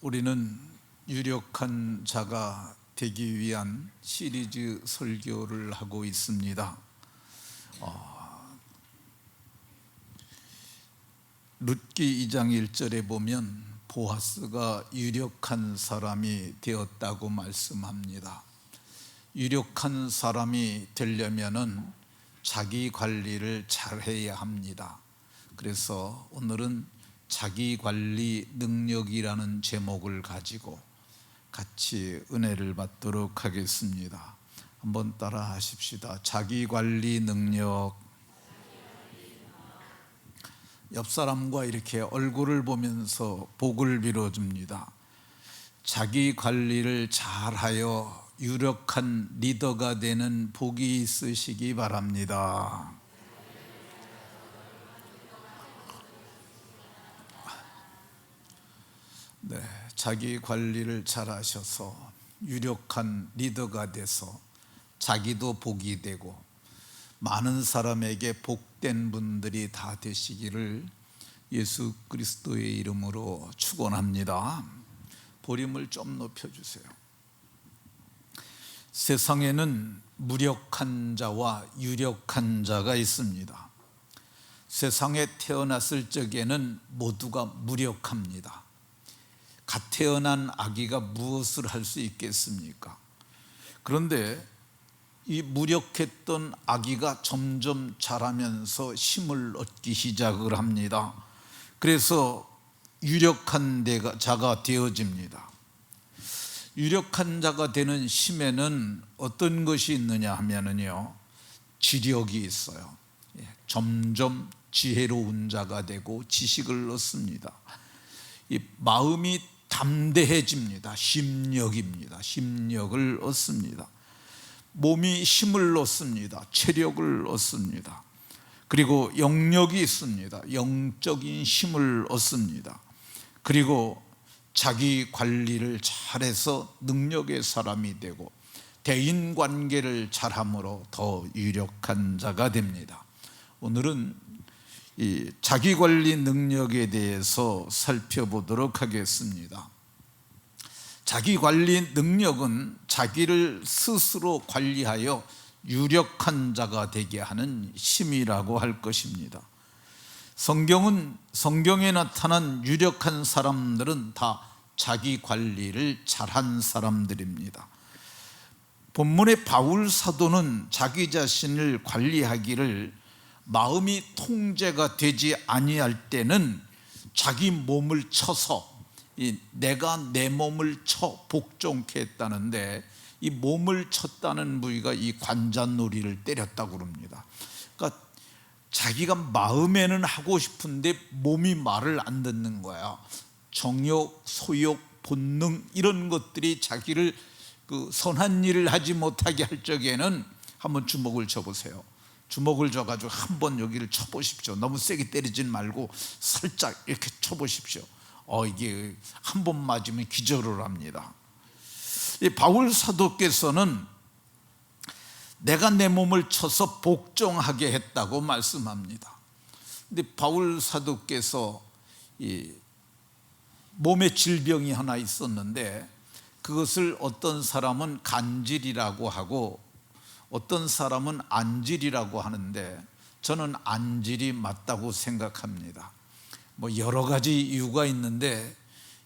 우리는 유력한 자가 되기 위한 시리즈 설교를 하고 있습니다. 룻기 2장 1절에 보면 보아스가 유력한 사람이 되었다고 말씀합니다. 유력한 사람이 되려면은 자기 관리를 잘해야 합니다. 그래서 오늘은 자기 관리 능력이라는 제목을 가지고 같이 은혜를 받도록 하겠습니다. 한번 따라 하십시다. 자기 관리 능력. 옆 사람과 이렇게 얼굴을 보면서 복을 빌어줍니다. 자기 관리를 잘하여 유력한 리더가 되는 복이 있으시기 바랍니다. 네, 자기 관리를 잘하셔서 유력한 리더가 돼서 자기도 복이 되고 많은 사람에게 복된 분들이 다 되시기를 예수 그리스도의 이름으로 축원합니다. 볼륨을 좀 높여주세요. 세상에는 무력한 자와 유력한 자가 있습니다. 세상에 태어났을 적에는 모두가 무력합니다. 갓 태어난 아기가 무엇을 할 수 있겠습니까? 그런데 이 무력했던 아기가 점점 자라면서 힘을 얻기 시작을 합니다. 그래서 유력한 자가 되어집니다. 유력한 자가 되는 힘에는 어떤 것이 있느냐 하면은요, 지력이 있어요. 점점 지혜로운 자가 되고 지식을 얻습니다. 이 마음이 담대해집니다. 심력입니다. 심력을 얻습니다. 몸이 힘을 얻습니다. 체력을 얻습니다. 그리고 영역이 있습니다. 영적인 힘을 얻습니다. 그리고 자기 관리를 잘해서 능력의 사람이 되고 대인관계를 잘함으로 더 유력한 자가 됩니다. 오늘은 이 자기 관리 능력에 대해서 살펴보도록 하겠습니다. 자기 관리 능력은 자기를 스스로 관리하여 유력한 자가 되게 하는 힘이라고 할 것입니다. 성경에 나타난 유력한 사람들은 다 자기 관리를 잘한 사람들입니다. 본문의 바울 사도는 자기 자신을 관리하기를 마음이 통제가 되지 아니할 때는 자기 몸을 쳐서 내가 내 몸을 쳐 복종케 했다는데, 이 몸을 쳤다는 부위가 이 관자놀이를 때렸다고 그럽니다. 그러니까 자기가 마음에는 하고 싶은데 몸이 말을 안 듣는 거야. 정욕, 소욕, 본능 이런 것들이 자기를 선한 일을 하지 못하게 할 적에는 한번 주먹을 쳐보세요. 주먹을 줘가지고 한번 여기를 쳐보십시오. 너무 세게 때리진 말고 살짝 이렇게 쳐보십시오. 이게 한 번 맞으면 기절을 합니다. 이 바울 사도께서는 내가 내 몸을 쳐서 복종하게 했다고 말씀합니다. 근데 바울 사도께서 이 몸에 질병이 하나 있었는데, 그것을 어떤 사람은 간질이라고 하고 어떤 사람은 안질이라고 하는데, 저는 안질이 맞다고 생각합니다. 여러 가지 이유가 있는데,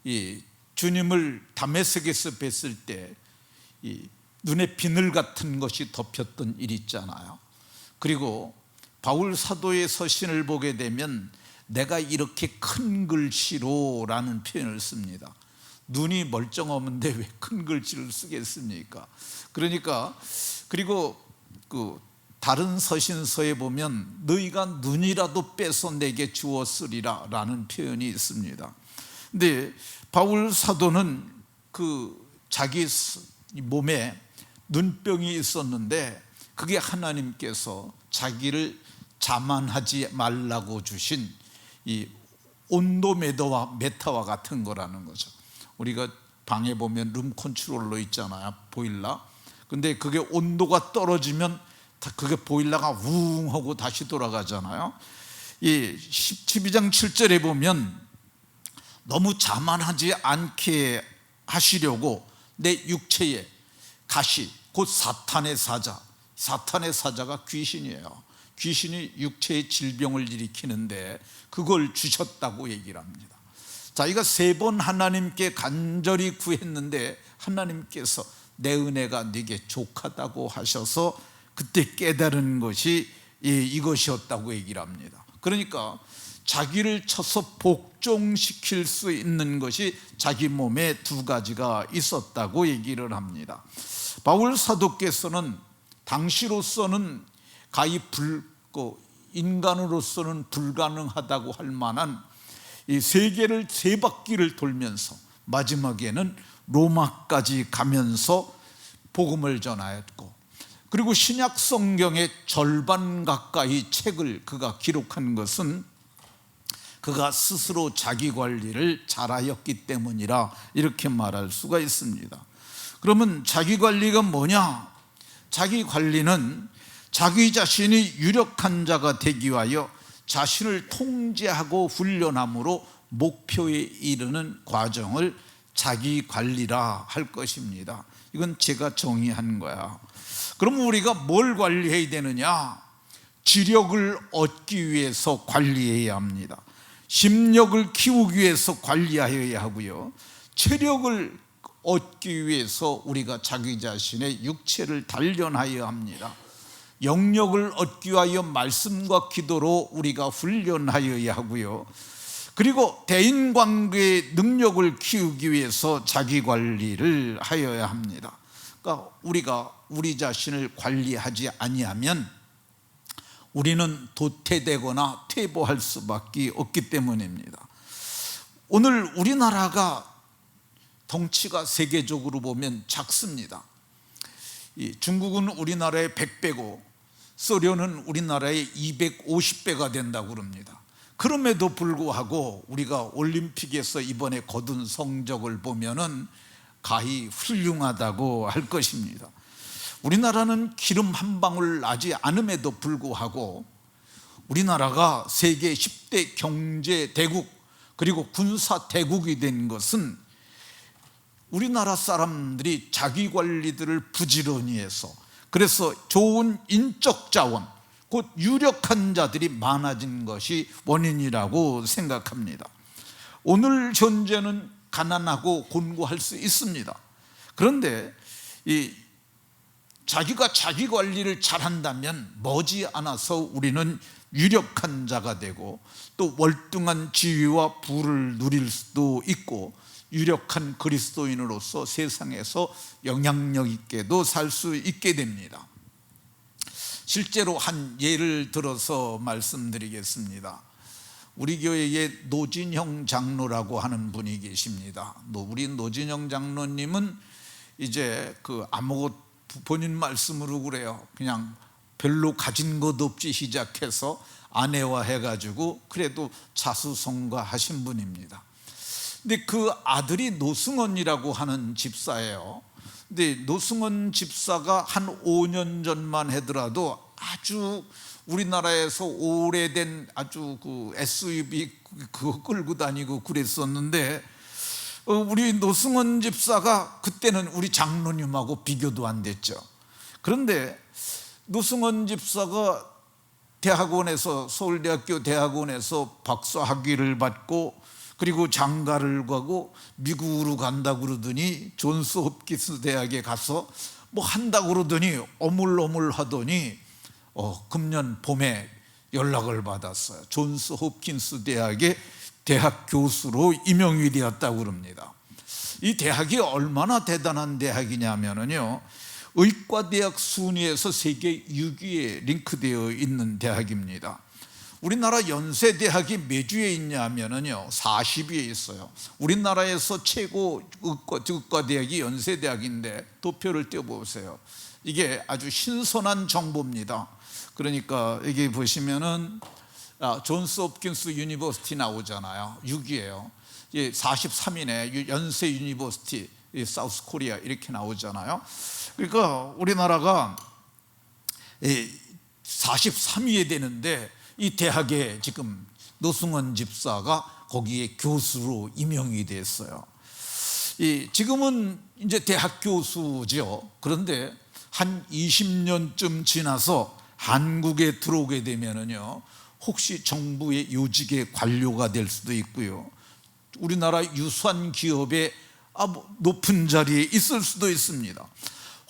이 주님을 다메섹에서 뵀을 때 이 눈에 비늘 같은 것이 덮였던 일 있잖아요. 그리고 바울 사도의 서신을 보게 되면 내가 이렇게 큰 글씨로 라는 표현을 씁니다. 눈이 멀쩡하는데 왜 큰 글씨를 쓰겠습니까? 그러니까, 그리고 다른 서신서에 보면 너희가 눈이라도 빼서 내게 주었으리라 라는 표현이 있습니다. 근데 바울 사도는 자기 몸에 눈병이 있었는데, 그게 하나님께서 자기를 자만하지 말라고 주신 이 온도메터와 메타와 같은 거라는 거죠. 우리가 방에 보면 룸 컨트롤러 있잖아요, 보일러. 근데 그게 온도가 떨어지면 그게 보일러가 웅 하고 다시 돌아가잖아요. 이 12장 7절에 보면 너무 자만하지 않게 하시려고 내 육체에 가시, 곧 사탄의 사자가 귀신이에요. 귀신이 육체의 질병을 일으키는데 그걸 주셨다고 얘기를 합니다. 자기가 3번 하나님께 간절히 구했는데 하나님께서 내 은혜가 네게 족하다고 하셔서 그때 깨달은 것이 이것이었다고 얘기를 합니다. 그러니까 자기를 쳐서 복종시킬 수 있는 것이 자기 몸에 2가지가 있었다고 얘기를 합니다. 바울 사도께서는 당시로서는 가히 인간으로서는 불가능하다고 할 만한 이 세계를 3바퀴를 돌면서 마지막에는 로마까지 가면서 복음을 전하였고, 그리고 신약 성경의 절반 가까이 책을 그가 기록한 것은 그가 스스로 자기 관리를 잘하였기 때문이라 이렇게 말할 수가 있습니다. 그러면 자기 관리가 뭐냐? 자기 관리는 자기 자신이 유력한 자가 되기 위하여 자신을 통제하고 훈련함으로 목표에 이르는 과정을 자기 관리라 할 것입니다. 이건 제가 정의한 거야. 그럼 우리가 뭘 관리해야 되느냐? 지력을 얻기 위해서 관리해야 합니다. 심력을 키우기 위해서 관리하여야 하고요, 체력을 얻기 위해서 우리가 자기 자신의 육체를 단련하여야 합니다. 영역을 얻기 위하여 말씀과 기도로 우리가 훈련하여야 하고요, 그리고 대인관계의 능력을 키우기 위해서 자기 관리를 하여야 합니다. 그러니까 우리가 우리 자신을 관리하지 아니하면 우리는 도태되거나 퇴보할 수밖에 없기 때문입니다. 오늘 우리나라가 덩치가 세계적으로 보면 작습니다. 중국은 우리나라의 100배고 소련은 우리나라의 250배가 된다고 그럽니다. 그럼에도 불구하고 우리가 올림픽에서 이번에 거둔 성적을 보면은 가히 훌륭하다고 할 것입니다. 우리나라는 기름 한 방울 나지 않음에도 불구하고 우리나라가 세계 10대 경제 대국 그리고 군사 대국이 된 것은 우리나라 사람들이 자기 관리들을 부지런히 해서, 그래서 좋은 인적 자원, 곧 유력한 자들이 많아진 것이 원인이라고 생각합니다. 오늘 현재는 가난하고 곤고할 수 있습니다. 그런데 자기가 자기 관리를 잘한다면 머지않아서 우리는 유력한 자가 되고 또 월등한 지위와 부를 누릴 수도 있고 유력한 그리스도인으로서 세상에서 영향력 있게도 살 수 있게 됩니다. 실제로 한 예를 들어서 말씀드리겠습니다. 우리 교회에 노진형 장로라고 하는 분이 계십니다. 우리 노진형 장로님은 이제 아무것 본인 말씀으로 그래요. 그냥 별로 가진 것 없이 시작해서 아내와 해가지고 그래도 자수성가하신 분입니다. 근데 그 아들이 노승원이라고 하는 집사예요. 근데 노승원 집사가 한 5년 전만 하더라도 아주 우리나라에서 오래된 아주 SUV 그거 끌고 다니고 그랬었는데 우리 노승원 집사가 그때는 우리 장로님하고 비교도 안 됐죠. 그런데 노승원 집사가 대학원에서 서울대학교 대학원에서 박사학위를 받고 그리고 장가를 가고 미국으로 간다고 그러더니 존스 홉킨스 대학에 가서 뭐 한다고 그러더니 어물어물 하더니 금년 봄에 연락을 받았어요. 존스 홉킨스 대학의 대학 교수로 임용이 되었다고 그럽니다. 이 대학이 얼마나 대단한 대학이냐면요, 의과대학 순위에서 세계 6위에 링크되어 있는 대학입니다. 우리나라 연세대학이 몇 위에 있냐면요 40위에 있어요. 우리나라에서 최고 의과대학이 연세대학인데 도표를 띄워보세요. 이게 아주 신선한 정보입니다. 그러니까 여기 보시면은 존스 홉킨스 유니버시티 나오잖아요. 6위예요. 43위네 연세 유니버시티 사우스 코리아 이렇게 나오잖아요. 그러니까 우리나라가 43위에 되는데 이 대학에 지금 노승원 집사가 거기에 교수로 임용이 됐어요. 지금은 이제 대학 교수죠. 그런데 한 20년쯤 지나서 한국에 들어오게 되면은요, 혹시 정부의 요직의 관료가 될 수도 있고요, 우리나라 유수한 기업의 높은 자리에 있을 수도 있습니다.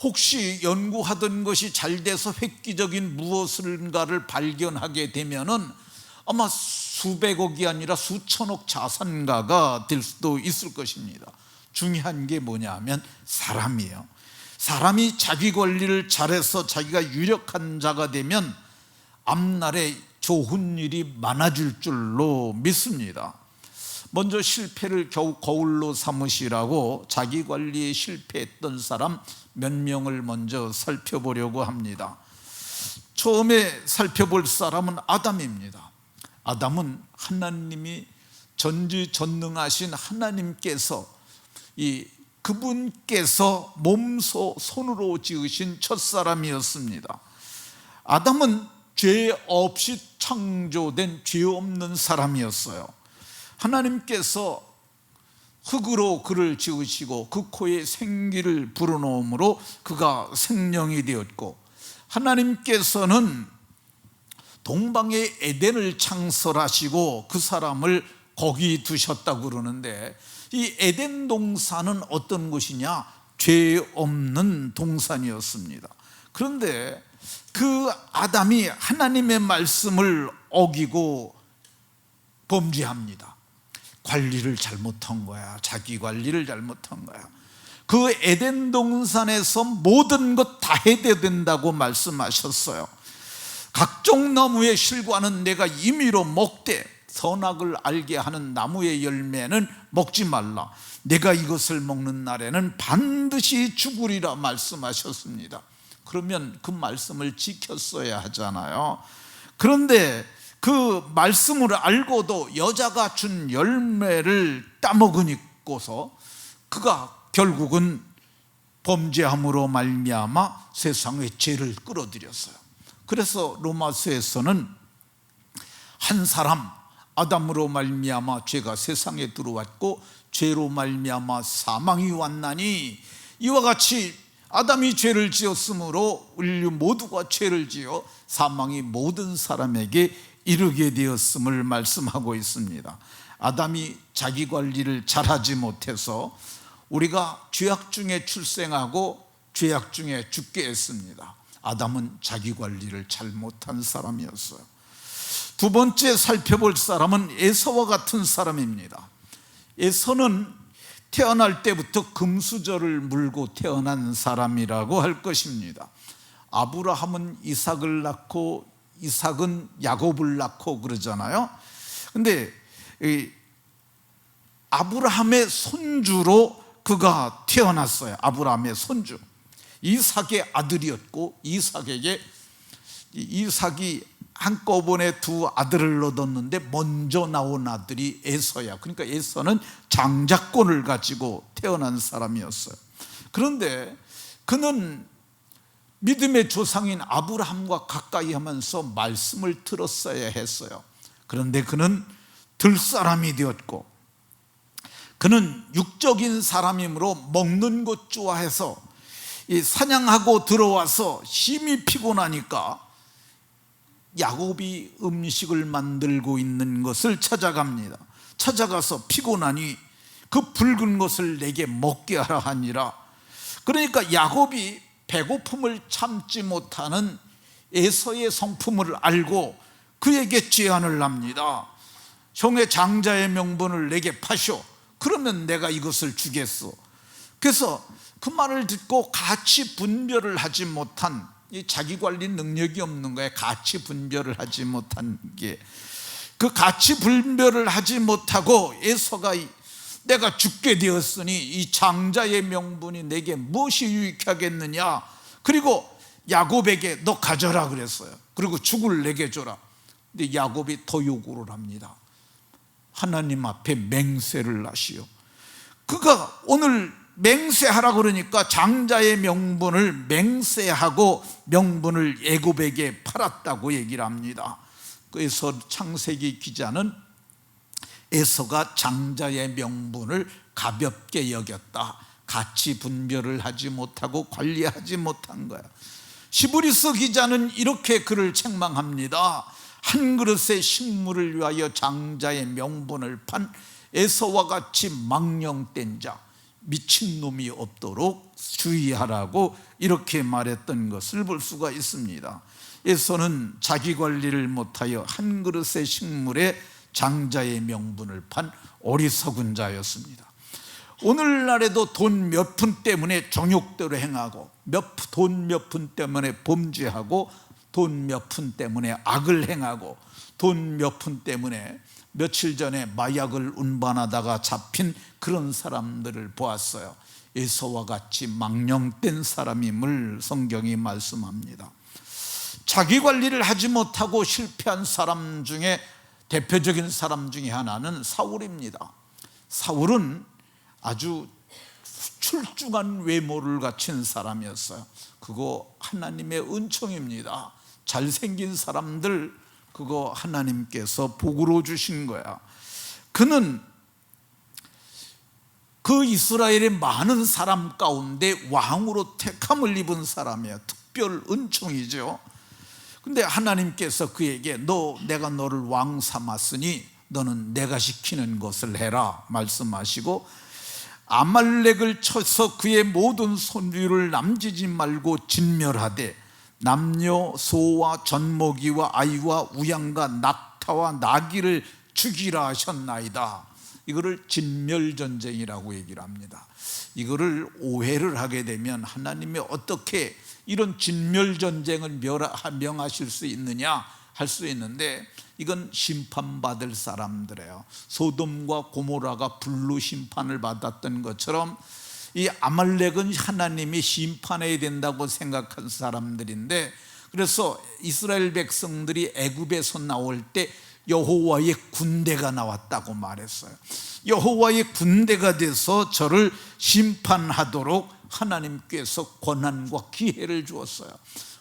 혹시 연구하던 것이 잘 돼서 획기적인 무엇인가를 발견하게 되면은 아마 수백억이 아니라 수천억 자산가가 될 수도 있을 것입니다. 중요한 게 뭐냐면 사람이에요. 사람이 자기 관리를 잘해서 자기가 유력한 자가 되면 앞날에 좋은 일이 많아질 줄로 믿습니다. 먼저 실패를 겨우 거울로 삼으시라고 자기 관리에 실패했던 사람 몇 명을 먼저 살펴보려고 합니다. 처음에 살펴볼 사람은 아담입니다. 아담은 하나님이 전지전능하신 하나님께서 그분께서 몸소 손으로 지으신 첫사람이었습니다. 아담은 죄 없이 창조된 죄 없는 사람이었어요. 하나님께서 흙으로 그를 지으시고 그 코에 생기를 불어넣음으로 그가 생명이 되었고, 하나님께서는 동방의 에덴을 창설하시고 그 사람을 거기 두셨다고 그러는데, 이 에덴 동산은 어떤 곳이냐? 죄 없는 동산이었습니다. 그런데 그 아담이 하나님의 말씀을 어기고 범죄합니다. 관리를 잘못한 거야. 자기 관리를 잘못한 거야. 그 에덴 동산에서 모든 것 다 해야 된다고 말씀하셨어요. 각종 나무의 실과는 내가 임의로 먹되 선악을 알게 하는 나무의 열매는 먹지 말라. 내가 이것을 먹는 날에는 반드시 죽으리라 말씀하셨습니다. 그러면 그 말씀을 지켰어야 하잖아요. 그런데 그 말씀을 알고도 여자가 준 열매를 따먹으니까서 그가 결국은 범죄함으로 말미암아 세상에 죄를 끌어들였어요. 그래서 로마서에서는 한 사람 아담으로 말미암아 죄가 세상에 들어왔고 죄로 말미암아 사망이 왔나니, 이와 같이 아담이 죄를 지었으므로 인류 모두가 죄를 지어 사망이 모든 사람에게 이르게 되었음을 말씀하고 있습니다. 아담이 자기 관리를 잘하지 못해서 우리가 죄악 중에 출생하고 죄악 중에 죽게 했습니다. 아담은 자기 관리를 잘못한 사람이었어요. 두 번째 살펴볼 사람은 에서와 같은 사람입니다. 에서는 태어날 때부터 금수저를 물고 태어난 사람이라고 할 것입니다. 아브라함은 이삭을 낳고 이삭은 야곱을 낳고 그러잖아요. 근데 아브라함의 손주로 그가 태어났어요. 아브라함의 손주. 이삭의 아들이었고, 이삭이 한꺼번에 두 아들을 얻었는데 먼저 나온 아들이 에서야. 그러니까 에서는 장자권을 가지고 태어난 사람이었어요. 그런데 그는 믿음의 조상인 아브라함과 가까이 하면서 말씀을 들었어야 했어요. 그런데 그는 들사람이 되었고, 그는 육적인 사람이므로 먹는 것 좋아해서 사냥하고 들어와서 심히 피곤하니까 야곱이 음식을 만들고 있는 것을 찾아갑니다. 찾아가서 피곤하니 그 붉은 것을 내게 먹게 하라 하니라. 그러니까 야곱이 배고픔을 참지 못하는 에서의 성품을 알고 그에게 제안을 합니다. 형의 장자의 명분을 내게 파쇼. 그러면 내가 이것을 주겠어. 그래서 그 말을 듣고 가치 분별을 하지 못한, 이 자기 관리 능력이 없는 거예요. 가치 분별을 하지 못한 게, 그 가치 분별을 하지 못하고 에서가 내가 죽게 되었으니 이 장자의 명분이 내게 무엇이 유익하겠느냐, 그리고 야곱에게 너 가져라 그랬어요. 그리고 죽을 내게 줘라. 근데 야곱이 더 요구를 합니다. 하나님 앞에 맹세를 하시오. 그가 오늘 맹세하라 그러니까 장자의 명분을 맹세하고 명분을 애굽에게 팔았다고 얘기를 합니다. 그래서 창세기 기자는 에서가 장자의 명분을 가볍게 여겼다. 가치 분별을 하지 못하고 관리하지 못한 거야. 히브리서 기자는 이렇게 그를 책망합니다. 한 그릇의 식물을 위하여 장자의 명분을 판 에서와 같이 망령된 자, 미친놈이 없도록 주의하라고 이렇게 말했던 것을 볼 수가 있습니다. 에서는 자기 관리를 못하여 한 그릇의 식물에 장자의 명분을 판 어리석은 자였습니다. 오늘날에도 돈 몇 푼 때문에 정욕대로 행하고 돈 몇 푼 때문에 범죄하고 돈 몇 푼 때문에 악을 행하고 돈 몇 푼 때문에 며칠 전에 마약을 운반하다가 잡힌 그런 사람들을 보았어요. 에서와 같이 망령된 사람임을 성경이 말씀합니다. 자기 관리를 하지 못하고 실패한 사람 중에 대표적인 사람 중에 하나는 사울입니다. 사울은 아주 출중한 외모를 갖춘 사람이었어요. 그거 하나님의 은총입니다. 잘생긴 사람들 그거 하나님께서 복으로 주신 거야. 그는 그 이스라엘의 많은 사람 가운데 왕으로 택함을 입은 사람이야. 특별 은총이죠. 근데 하나님께서 그에게 내가 너를 왕 삼았으니 너는 내가 시키는 것을 해라 말씀하시고, 아말렉을 쳐서 그의 모든 손주를 남기지 말고 진멸하되 남녀 소와 젖먹이와 아이와 우양과 낙타와 나귀를 죽이라 하셨나이다. 이거를 진멸전쟁이라고 얘기를 합니다. 이거를 오해를 하게 되면 하나님이 어떻게 이런 진멸전쟁을 명하실 수 있느냐 할 수 있는데, 이건 심판받을 사람들이에요. 소돔과 고모라가 불로 심판을 받았던 것처럼 이 아말렉은 하나님이 심판해야 된다고 생각한 사람들인데, 그래서 이스라엘 백성들이 애굽에서 나올 때 여호와의 군대가 나왔다고 말했어요. 여호와의 군대가 돼서 저를 심판하도록 하나님께서 권한과 기회를 주었어요.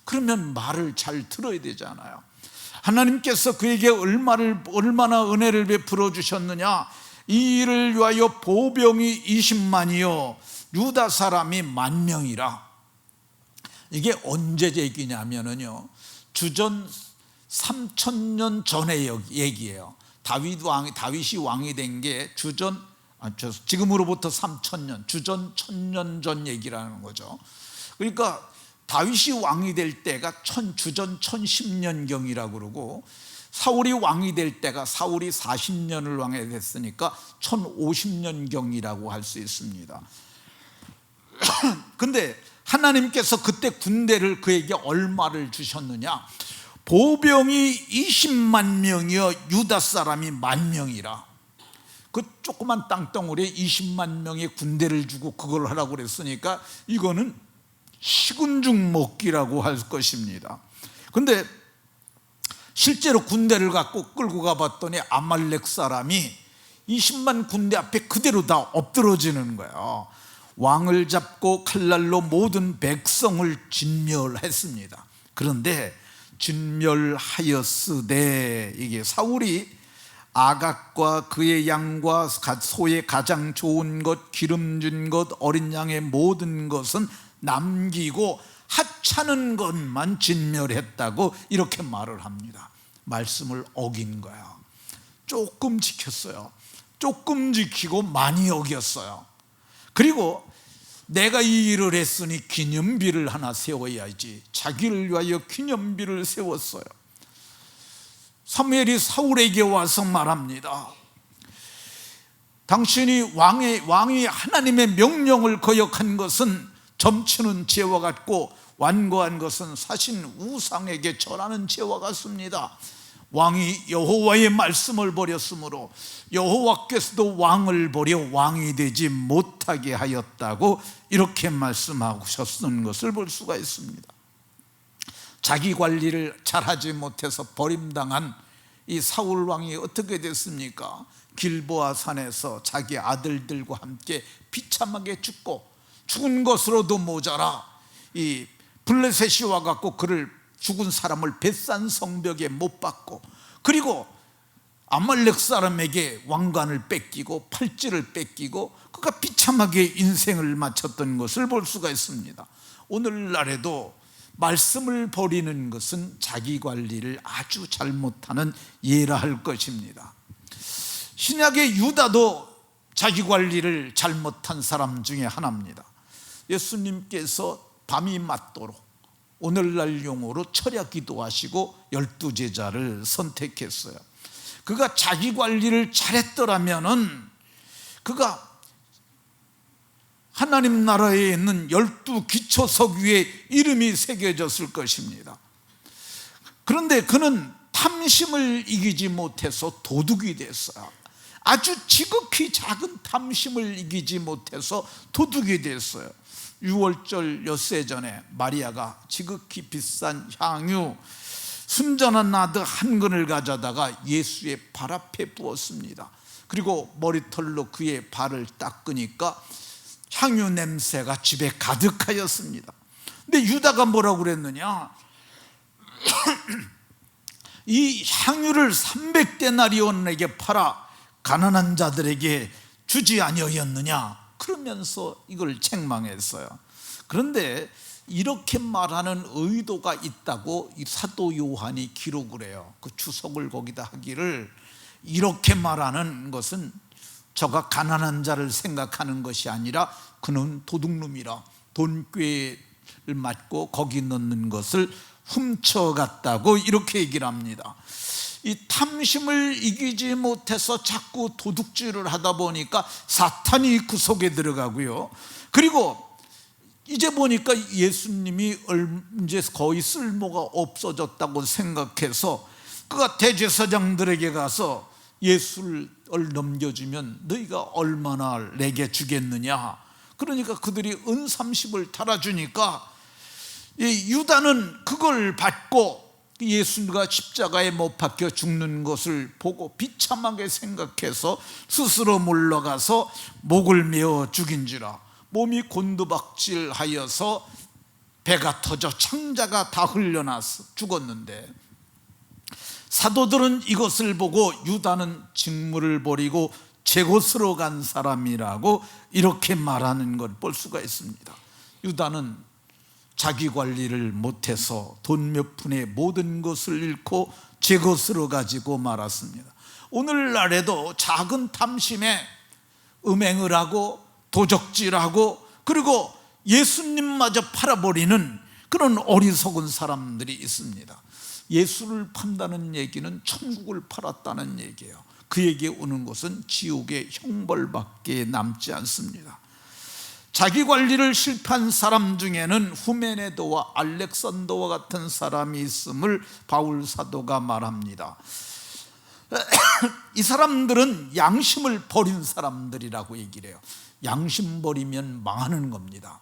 그러면 말을 잘 들어야 되잖아요. 하나님께서 그에게 얼마나 은혜를 베풀어 주셨느냐. 이 일을 위하여 보병이 20만이요 유다 사람이 10,000명이라. 이게 언제 얘기냐면요, 주전 3,000년 전의 얘기예요. 다윗이 왕이 된 게 지금으로부터 3,000년, 주전 1,000년 전 얘기라는 거죠. 그러니까 다윗이 왕이 될 때가 주전 1010년경이라고 그러고, 사울이 왕이 될 때가 사울이 40년을 왕이 됐으니까 1050년경이라고 할 수 있습니다. 근데 하나님께서 그때 군대를 그에게 얼마를 주셨느냐? 보병이 20만 명이요 유다 사람이 10,000명이라. 그 조그만 땅덩어리에 20만 명의 군대를 주고 그걸 하라고 그랬으니까 이거는 식은 죽 먹기라고 할 것입니다. 근데 실제로 군대를 갖고 끌고 가봤더니 아말렉 사람이 20만 군대 앞에 그대로 다 엎드러지는 거예요. 왕을 잡고 칼날로 모든 백성을 진멸했습니다. 그런데 진멸하였으되, 이게 사울이 아각과 그의 양과 소의 가장 좋은 것, 기름진 것, 어린 양의 모든 것은 남기고 하찮은 것만 진멸했다고 이렇게 말을 합니다. 말씀을 어긴 거야. 조금 지켰어요. 조금 지키고 많이 어겼어요. 그리고 내가 이 일을 했으니 기념비를 하나 세워야지. 자기를 위하여 기념비를 세웠어요. 사무엘이 사울에게 와서 말합니다. 당신이 왕이 하나님의 명령을 거역한 것은 점치는 죄와 같고 완고한 것은 사신 우상에게 절하는 죄와 같습니다. 왕이 여호와의 말씀을 버렸으므로 여호와께서도 왕을 버려 왕이 되지 못하게 하였다고 이렇게 말씀하셨던 것을 볼 수가 있습니다. 자기 관리를 잘하지 못해서 버림당한 이 사울 왕이 어떻게 됐습니까? 길보아 산에서 자기 아들들과 함께 비참하게 죽은 것으로도 모자라 이 블레셋이 와갖고 그를 죽은 사람을 벳산 성벽에 못 박고, 그리고 아말렉 사람에게 왕관을 뺏기고 팔찌를 뺏기고 그가 비참하게 인생을 마쳤던 것을 볼 수가 있습니다. 오늘날에도 말씀을 버리는 것은 자기 관리를 아주 잘못하는 예라 할 것입니다. 신약의 유다도 자기 관리를 잘못한 사람 중에 하나입니다. 예수님께서 밤이 맞도록 오늘날 용어로 철야 기도하시고 12제자를 선택했어요. 그가 자기 관리를 잘했더라면은 그가 하나님 나라에 있는 12기초석 위에 이름이 새겨졌을 것입니다. 그런데 그는 탐심을 이기지 못해서 도둑이 됐어요. 아주 지극히 작은 탐심을 이기지 못해서 도둑이 됐어요. 6월절 엿새 전에 마리아가 지극히 비싼 향유 순전한 나드 한 근을 가져다가 예수의 발 앞에 부었습니다. 그리고 머리털로 그의 발을 닦으니까 향유 냄새가 집에 가득하였습니다. 근데 유다가 뭐라고 그랬느냐? 이 향유를 300데나리온에게 팔아 가난한 자들에게 주지 아니하였느냐? 그러면서 이걸 책망했어요. 그런데 이렇게 말하는 의도가 있다고 이 사도 요한이 기록을 해요. 그 주석을 거기다 하기를, 이렇게 말하는 것은 저가 가난한 자를 생각하는 것이 아니라 그는 도둑놈이라 돈꾀를 맞고 거기 넣는 것을 훔쳐갔다고 이렇게 얘기를 합니다. 이 탐심을 이기지 못해서 자꾸 도둑질을 하다 보니까 사탄이 그 속에 들어가고요. 그리고 이제 보니까 예수님이 이제 거의 쓸모가 없어졌다고 생각해서 그가 대제사장들에게 가서 예수를 넘겨주면 너희가 얼마나 내게 주겠느냐. 그러니까 그들이 은 30을 달아주니까 유다는 그걸 받고 예수가 십자가에 못 박혀 죽는 것을 보고 비참하게 생각해서 스스로 물러가서 목을 메어 죽인지라. 몸이 곤두박질하여서 배가 터져 창자가 다 흘려나서 죽었는데, 사도들은 이것을 보고 유다는 직무를 버리고 제 곳으로 간 사람이라고 이렇게 말하는 걸 볼 수가 있습니다. 유다는 자기 관리를 못해서 돈 몇 푼에 모든 것을 잃고 제 것으로 가지고 말았습니다. 오늘날에도 작은 탐심에 음행을 하고 도적질하고 그리고 예수님마저 팔아버리는 그런 어리석은 사람들이 있습니다. 예수를 판다는 얘기는 천국을 팔았다는 얘기예요. 그에게 오는 것은 지옥의 형벌밖에 남지 않습니다. 자기 관리를 실패한 사람 중에는 후메네도와 알렉산더와 같은 사람이 있음을 바울 사도가 말합니다. 이 사람들은 양심을 버린 사람들이라고 얘기를 해요. 양심 버리면 망하는 겁니다.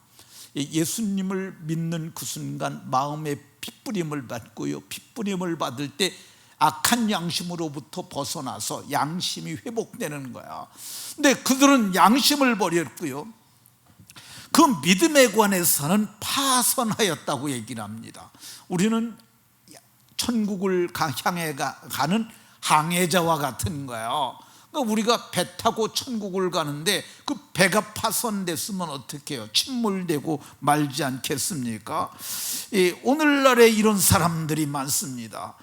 예수님을 믿는 그 순간 마음에 핏부림을 받고요, 핏부림을 받을 때 악한 양심으로부터 벗어나서 양심이 회복되는 거야. 근데 그들은 양심을 버렸고요, 그 믿음에 관해서는 파선하였다고 얘기를 합니다. 우리는 천국을 향해 가는 항해자와 같은 거예요. 그러니까 우리가 배 타고 천국을 가는데 그 배가 파손됐으면 어떻게 해요? 침몰되고 말지 않겠습니까? 오늘날에 이런 사람들이 많습니다.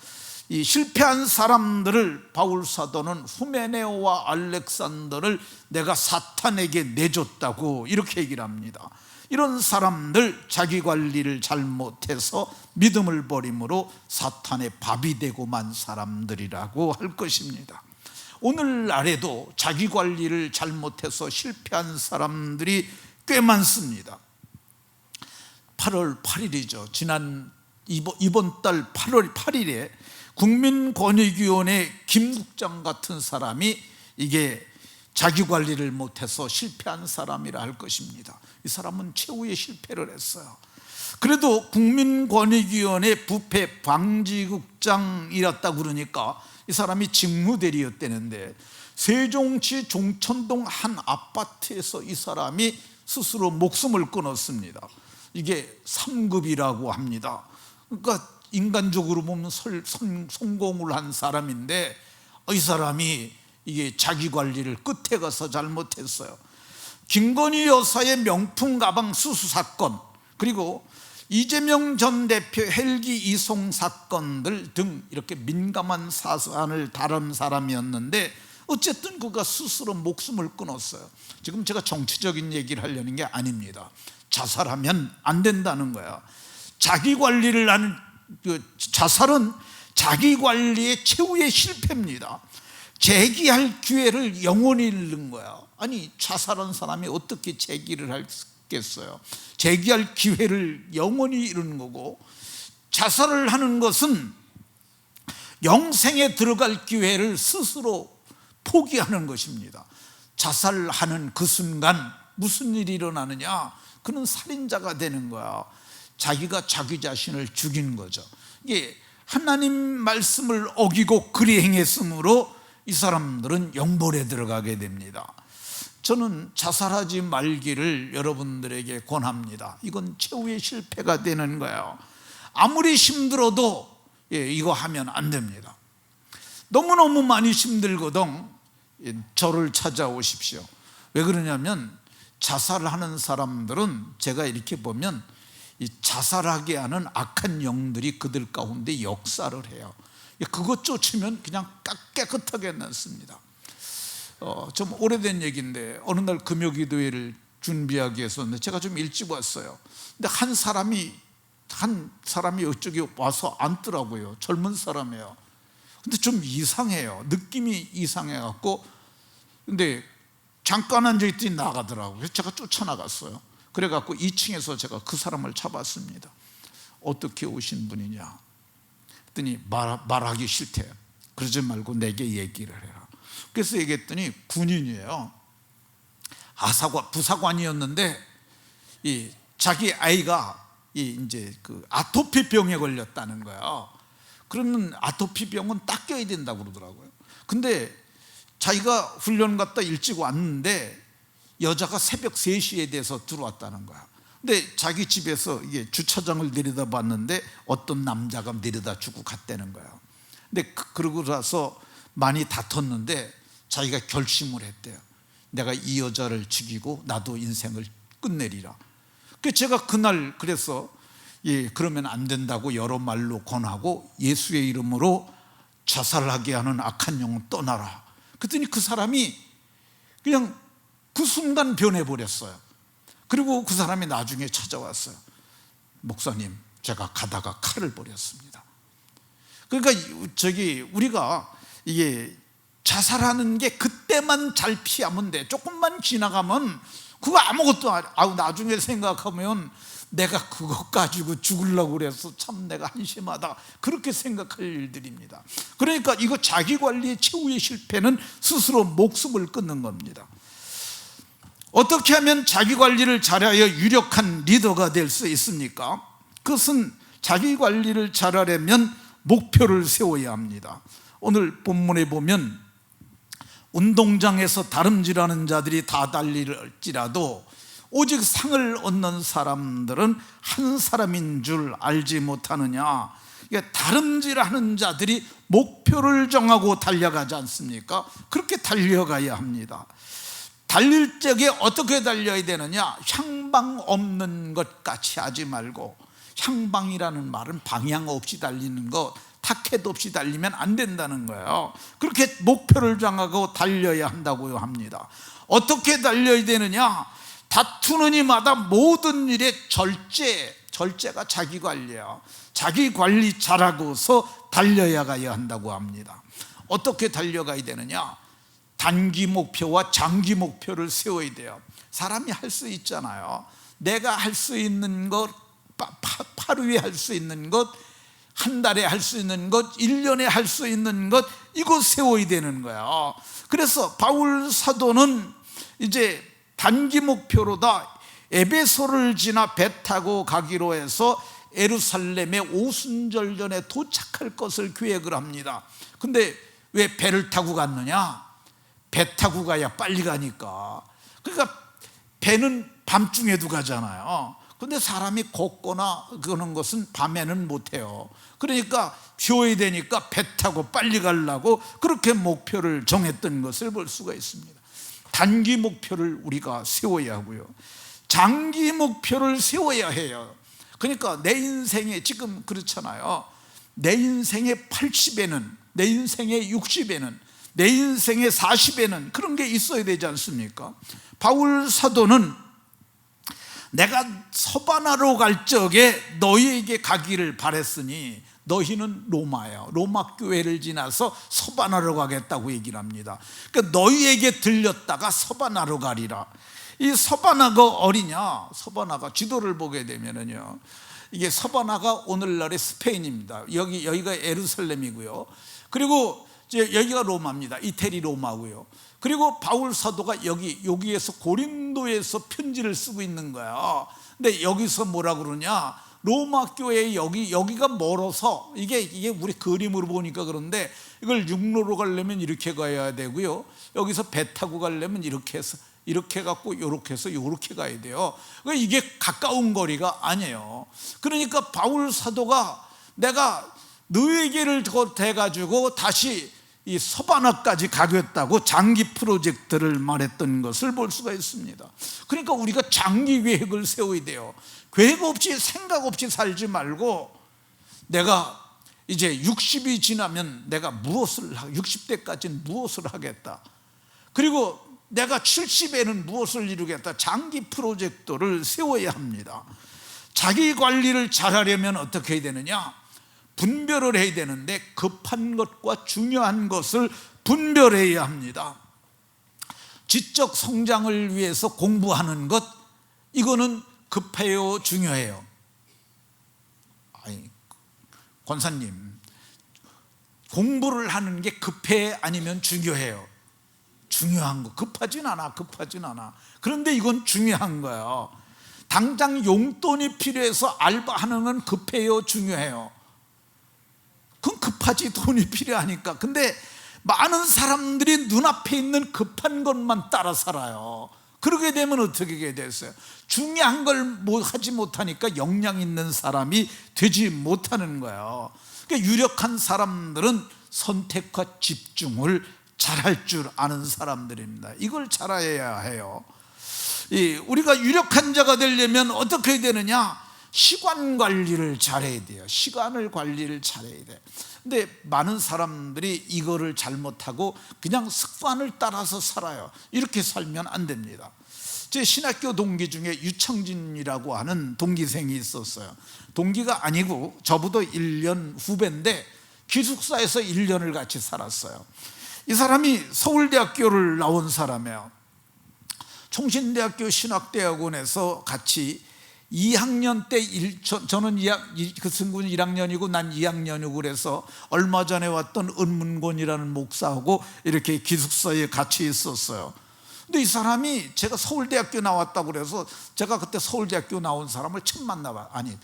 이 실패한 사람들을 바울 사도는 후메네오와 알렉산더를 내가 사탄에게 내줬다고 이렇게 얘기를 합니다. 이런 사람들 자기 관리를 잘못해서 믿음을 버림으로 사탄의 밥이 되고 만 사람들이라고 할 것입니다. 오늘날에도 자기 관리를 잘못해서 실패한 사람들이 꽤 많습니다. 8월 8일이죠. 이번 달 8월 8일에 국민권익위원회 김 국장 같은 사람이 이게 자기 관리를 못해서 실패한 사람이라 할 것입니다. 이 사람은 최후의 실패를 했어요. 그래도 국민권익위원회 부패 방지국장이었다 그러니까 이 사람이 직무대리였다는데, 세종시 종천동 한 아파트에서 이 사람이 스스로 목숨을 끊었습니다. 이게 3급이라고 합니다. 그러니까 인간적으로 보면 성공을 한 사람인데 이 사람이 이게 자기 관리를 끝에 가서 잘못했어요. 김건희 여사의 명품 가방 수수 사건, 그리고 이재명 전 대표 헬기 이송 사건들 등 이렇게 민감한 사안을 다룬 사람이었는데 어쨌든 그가 스스로 목숨을 끊었어요. 지금 제가 정치적인 얘기를 하려는 게 아닙니다. 자살하면 안 된다는 거야. 자기 관리를 하는 자살은 자기 관리의 최후의 실패입니다. 재기할 기회를 영원히 잃는 거야. 아니, 자살한 사람이 어떻게 재기를 하겠어요? 재기할 기회를 영원히 잃는 거고, 자살을 하는 것은 영생에 들어갈 기회를 스스로 포기하는 것입니다. 자살하는 그 순간 무슨 일이 일어나느냐? 그는 살인자가 되는 거야. 자기가 자기 자신을 죽인 거죠. 이게 하나님 말씀을 어기고 그리 행했으므로 이 사람들은 영벌에 들어가게 됩니다. 저는 자살하지 말기를 여러분들에게 권합니다. 이건 최후의 실패가 되는 거예요. 아무리 힘들어도 이거 하면 안 됩니다. 너무너무 많이 힘들거든 저를 찾아오십시오. 왜 그러냐면 자살하는 사람들은 제가 이렇게 보면 이 자살하게 하는 악한 영들이 그들 가운데 역사를 해요. 그것 쫓으면 그냥 깨끗하게 났습니다. 좀 오래된 얘기인데 어느 날 금요기도회를 준비하기 위해서 제가 좀 일찍 왔어요. 근데 한 사람이 이쪽에 와서 앉더라고요. 젊은 사람이에요. 근데 좀 이상해요. 느낌이 이상해갖고, 근데 잠깐 앉아있더니 나가더라고요. 그래서 제가 쫓아나갔어요. 그래갖고 2층에서 제가 그 사람을 잡았습니다. 어떻게 오신 분이냐 했더니 말하기 싫대요. 그러지 말고 내게 얘기를 해라. 그래서 얘기했더니 군인이에요. 부사관이었는데 자기 아이가 이제 그 아토피 병에 걸렸다는 거예요. 그러면 아토피 병은 닦여야 된다고 그러더라고요. 근데 자기가 훈련 갔다 일찍 왔는데 여자가 새벽 3시에 돼서 들어왔다는 거야. 근데 자기 집에서 이게 주차장을 내려다봤는데 어떤 남자가 내려다 주고 갔다는 거야. 근데 그러고 나서 많이 다퉜는데 자기가 결심을 했대요. 내가 이 여자를 죽이고 나도 인생을 끝내리라. 그래서 제가 그날 그래서 그러면 안 된다고 여러 말로 권하고 예수의 이름으로 자살하게 하는 악한 영은 떠나라. 그랬더니 그 사람이 그냥 그 순간 변해버렸어요. 그리고 그 사람이 나중에 찾아왔어요. 목사님, 제가 가다가 칼을 버렸습니다. 그러니까 우리가 이게 자살하는 게 그때만 잘 피하면 돼. 조금만 지나가면 그거 아무것도 나중에 생각하면 내가 그것 가지고 죽으려고 그래서 참 내가 한심하다, 그렇게 생각할 일들입니다. 그러니까 이거 자기 관리의 최후의 실패는 스스로 목숨을 끊는 겁니다. 어떻게 하면 자기 관리를 잘하여 유력한 리더가 될 수 있습니까? 그것은 자기 관리를 잘하려면 목표를 세워야 합니다. 오늘 본문에 보면 운동장에서 다름질하는 자들이 다 달릴지라도 오직 상을 얻는 사람들은 한 사람인 줄 알지 못하느냐. 그러니까 다름질하는 자들이 목표를 정하고 달려가지 않습니까? 그렇게 달려가야 합니다. 달릴 적에 어떻게 달려야 되느냐? 향방 없는 것 같이 하지 말고, 향방이라는 말은 방향 없이 달리는 것, 타켓 없이 달리면 안 된다는 거예요. 그렇게 목표를 정하고 달려야 한다고 합니다. 어떻게 달려야 되느냐? 다투는 이마다 모든 일에 절제가 자기 관리예요. 자기 관리 잘하고서 달려야 가야 한다고 합니다. 어떻게 달려가야 되느냐? 단기 목표와 장기 목표를 세워야 돼요. 사람이 할 수 있잖아요. 내가 할 수 있는 것, 하루에 할 수 있는 것, 한 달에 할 수 있는 것, 1년에 할 수 있는 것, 이거 세워야 되는 거예요. 그래서 바울 사도는 이제 단기 목표로다 에베소를 지나 배 타고 가기로 해서 예루살렘에 오순절 전에 도착할 것을 계획을 합니다. 근데 왜 배를 타고 갔느냐? 배 타고 가야 빨리 가니까. 그러니까 배는 밤중에도 가잖아요. 근데 사람이 걷거나 그러는 것은 밤에는 못해요. 그러니까 비 오야 되니까 배 타고 빨리 가려고 그렇게 목표를 정했던 것을 볼 수가 있습니다. 단기 목표를 우리가 세워야 하고요, 장기 목표를 세워야 해요. 그러니까 내 인생에 지금 그렇잖아요. 내 인생의 80에는, 내 인생의 60에는, 내 인생의 40에는 그런 게 있어야 되지 않습니까? 바울 사도는 내가 서바나로 갈 적에 너희에게 가기를 바랬으니, 너희는 로마예요. 로마 교회를 지나서 서바나로 가겠다고 얘기를 합니다. 그러니까 너희에게 들렸다가 서바나로 가리라. 이 서바나가 어디냐? 서바나가 지도를 보게 되면은요, 이게 서바나가 오늘날의 스페인입니다. 여기가 예루살렘이고요, 그리고 이제 여기가 로마입니다. 이태리 로마고요. 그리고 바울 사도가 여기에서 고린도에서 편지를 쓰고 있는 거야. 근데 여기서 뭐라 그러냐? 로마 교회 여기가 멀어서, 이게 우리 그림으로 보니까 그런데, 이걸 육로로 가려면 이렇게 가야 되고요, 여기서 배 타고 가려면 이렇게 해서 이렇게 갖고 이렇게 해서 이렇게 가야 돼요. 그러니까 이게 가까운 거리가 아니에요. 그러니까 바울 사도가 내가 너에게를 대가지고 다시 이 서바나까지 가겠다고 장기 프로젝트를 말했던 것을 볼 수가 있습니다. 그러니까 우리가 장기 계획을 세워야 돼요. 계획 없이, 생각 없이 살지 말고, 내가 이제 60이 지나면 내가 60대까지는 무엇을 하겠다, 그리고 내가 70에는 무엇을 이루겠다, 장기 프로젝트를 세워야 합니다. 자기 관리를 잘하려면 어떻게 해야 되느냐? 분별을 해야 되는데, 급한 것과 중요한 것을 분별해야 합니다. 지적 성장을 위해서 공부하는 것, 이거는 급해요, 중요해요? 아니, 권사님, 공부를 하는 게 급해 아니면 중요해요? 중요한 거. 급하진 않아. 그런데 이건 중요한 거예요. 당장 용돈이 필요해서 알바하는 건 급해요, 중요해요? 그건 급하지, 돈이 필요하니까. 근데 많은 사람들이 눈앞에 있는 급한 것만 따라 살아요. 그러게 되면 어떻게 됐어요? 중요한 걸 하지 못하니까 역량 있는 사람이 되지 못하는 거예요. 그러니까 유력한 사람들은 선택과 집중을 잘할 줄 아는 사람들입니다. 이걸 잘 알아야 해요. 우리가 유력한 자가 되려면 어떻게 해야 되느냐? 시간 관리를 잘해야 돼요. 시간을 관리를 잘해야 돼요. 근데 많은 사람들이 이거를 잘못하고 그냥 습관을 따라서 살아요. 이렇게 살면 안 됩니다. 제 신학교 동기 중에 유청진이라고 하는 동기생이 있었어요. 동기가 아니고 저보다 1년 후배인데 기숙사에서 1년을 같이 살았어요. 이 사람이 서울대학교를 나온 사람이에요. 총신대학교 신학대학원에서 같이 2학년 때 저는 그 친구는 1학년이고 난 2학년이고, 그래서 얼마 전에 왔던 은문곤이라는 목사하고 이렇게 기숙사에 같이 있었어요. 근데 이 사람이, 제가 서울대학교 나왔다고 그래서, 제가 그때 서울대학교 나온 사람을 처음 만나봐. 아니,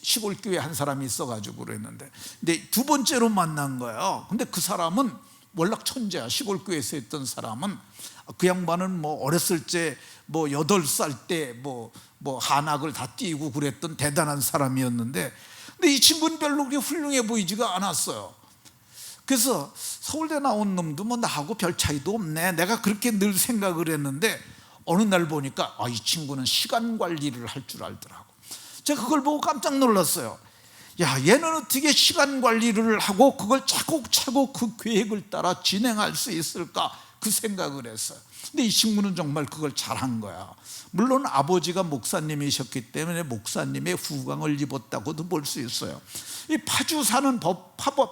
시골 교회 한 사람이 있어가지고 그랬는데, 근데 두 번째로 만난 거예요. 근데 그 사람은 월락 천재야. 시골 교회에서 있던 사람은, 그 양반은 뭐 어렸을 때 뭐 8살 때 뭐 한학을 다 띄고 그랬던 대단한 사람이었는데, 근데 이 친구는 별로 그렇게 훌륭해 보이지가 않았어요. 그래서 서울대 나온 놈도 뭐 나하고 별 차이도 없네, 내가 그렇게 늘 생각을 했는데, 어느 날 보니까 이 친구는 시간 관리를 할 줄 알더라고. 제가 그걸 보고 깜짝 놀랐어요. 야, 얘는 어떻게 시간 관리를 하고 그걸 차곡차곡 그 계획을 따라 진행할 수 있을까, 그 생각을 했어요. 근데 이 친구는 정말 그걸 잘한 거야. 물론 아버지가 목사님이셨기 때문에 목사님의 후광을 입었다고도 볼 수 있어요. 이 파주 사는